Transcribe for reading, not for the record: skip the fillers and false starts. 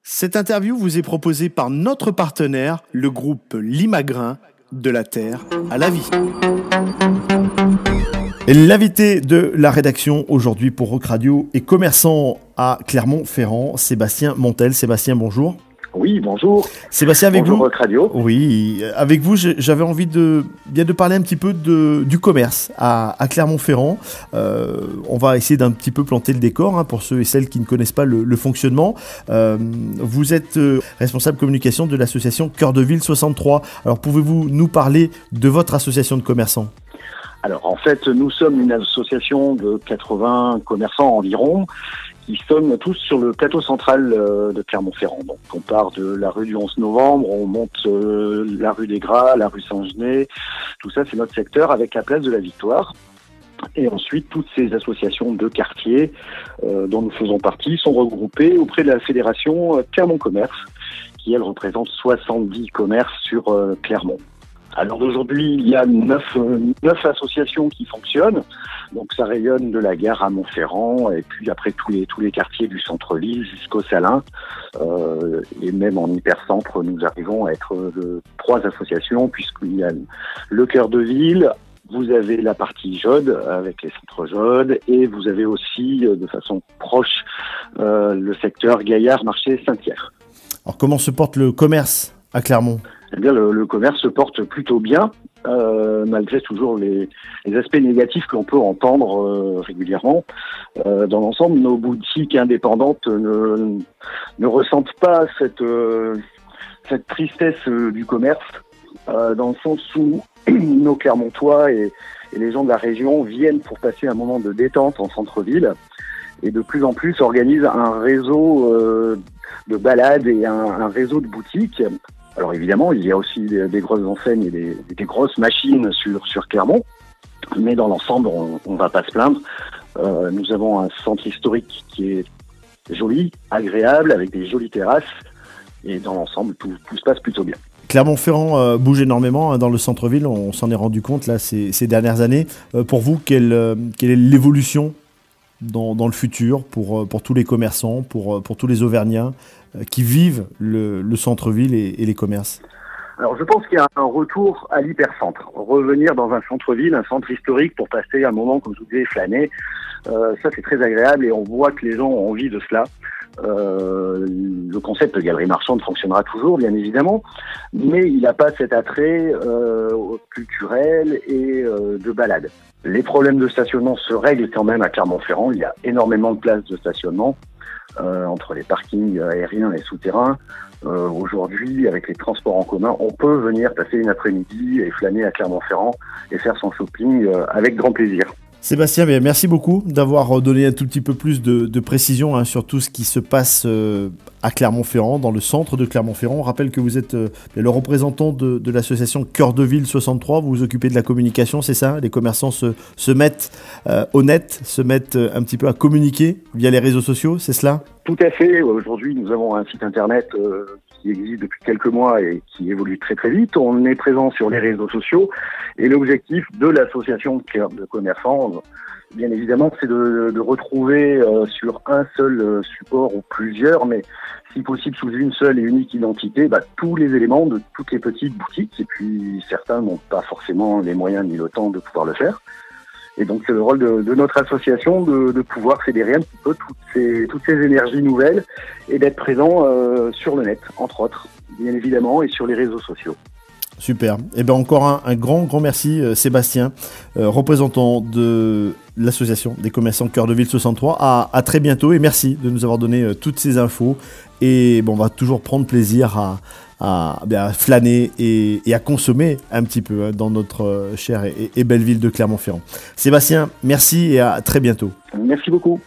Cette interview vous est proposée par notre partenaire, le groupe Limagrin, de la terre à la vie. Et l'invité de la rédaction aujourd'hui pour Rock Radio est commerçant à Clermont-Ferrand, Sébastien Montel. Sébastien, bonjour. Oui, bonjour. Sébastien, avec bonjour, vous. Rock Radio. Oui, avec vous, j'avais envie de parler un petit peu du commerce à Clermont-Ferrand. On va essayer d'un petit peu planter le décor pour ceux et celles qui ne connaissent pas le fonctionnement. Vous êtes responsable communication de l'association Cœur de Ville 63. Alors, pouvez-vous nous parler de votre association de commerçants ? Alors, en fait, nous sommes une association de 80 commerçants environ, qui sommes tous sur le plateau central de Clermont-Ferrand. Donc, on part de la rue du 11 novembre, on monte la rue des Gras, la rue Saint-Genet. Tout ça, c'est notre secteur avec la place de la Victoire. Et ensuite, toutes ces associations de quartier dont nous faisons partie sont regroupées auprès de la fédération Clermont Commerce, qui, elle, représente 70 commerces sur Clermont. Alors aujourd'hui, il y a 9 associations qui fonctionnent. Donc ça rayonne de la gare à Montferrand et puis après tous les quartiers du centre-ville jusqu'au Salin. Et même en hypercentre, nous arrivons à être 3 associations puisqu'il y a le cœur de ville, vous avez la partie Jode avec les centres Jode et vous avez aussi de façon proche le secteur Gaillard-Marché Saint-Pierre. Alors comment se porte le commerce à Clermont ? Eh bien, le commerce se porte plutôt bien, malgré toujours les aspects négatifs que l'on peut entendre régulièrement. Dans l'ensemble, nos boutiques indépendantes ne ressentent pas cette tristesse du commerce, dans le sens où nos Clermontois et les gens de la région viennent pour passer un moment de détente en centre-ville et de plus en plus organisent un réseau de balades et un réseau de boutiques. Alors évidemment, il y a aussi des grosses enseignes et des grosses machines sur Clermont, mais dans l'ensemble, on ne va pas se plaindre. Nous avons un centre historique qui est joli, agréable, avec des jolies terrasses, et dans l'ensemble, tout se passe plutôt bien. Clermont-Ferrand bouge énormément dans le centre-ville, on s'en est rendu compte là ces dernières années. Pour vous, quelle est l'évolution dans le futur pour tous les commerçants, pour tous les Auvergnats qui vivent le centre-ville et les commerces? Alors je pense qu'il y a un retour à l'hypercentre. Revenir dans un centre-ville, un centre historique pour passer un moment, comme je vous disais, flâner, ça c'est très agréable et on voit que les gens ont envie de cela. Le concept de galerie marchande fonctionnera toujours, bien évidemment, mais il n'a pas cet attrait culturel et de balade. Les problèmes de stationnement se règlent quand même à Clermont-Ferrand. Il y a énormément de places de stationnement entre les parkings aériens et souterrains. Aujourd'hui, avec les transports en commun, on peut venir passer une après-midi et flâner à Clermont-Ferrand et faire son shopping avec grand plaisir. Sébastien, merci beaucoup d'avoir donné un tout petit peu plus de précision sur tout ce qui se passe à Clermont-Ferrand, dans le centre de Clermont-Ferrand. On rappelle que vous êtes le représentant de l'association Cœur de Ville 63. Vous vous occupez de la communication, c'est ça ? Les commerçants se mettent au net, se mettent un petit peu à communiquer via les réseaux sociaux, c'est cela ? Tout à fait. Aujourd'hui, nous avons un site internet qui existe depuis quelques mois et qui évolue très très vite. On est présent sur les réseaux sociaux et l'objectif de l'association Cœur de commerçants, bien évidemment, c'est de retrouver sur un seul support ou plusieurs, mais si possible sous une seule et unique identité, tous les éléments de toutes les petites boutiques. Et puis certains n'ont pas forcément les moyens ni le temps de pouvoir le faire. Et donc c'est le rôle de notre association de pouvoir fédérer un petit peu toutes ces énergies nouvelles et d'être présent sur le net, entre autres, bien évidemment, et sur les réseaux sociaux. Super. Et bien encore un grand merci Sébastien, représentant de l'association des commerçants Cœur de Ville 63. À très bientôt et merci de nous avoir donné toutes ces infos. Et on va toujours prendre plaisir à flâner et à consommer un petit peu dans notre chère et belle ville de Clermont-Ferrand. Sébastien, merci et à très bientôt. Merci beaucoup.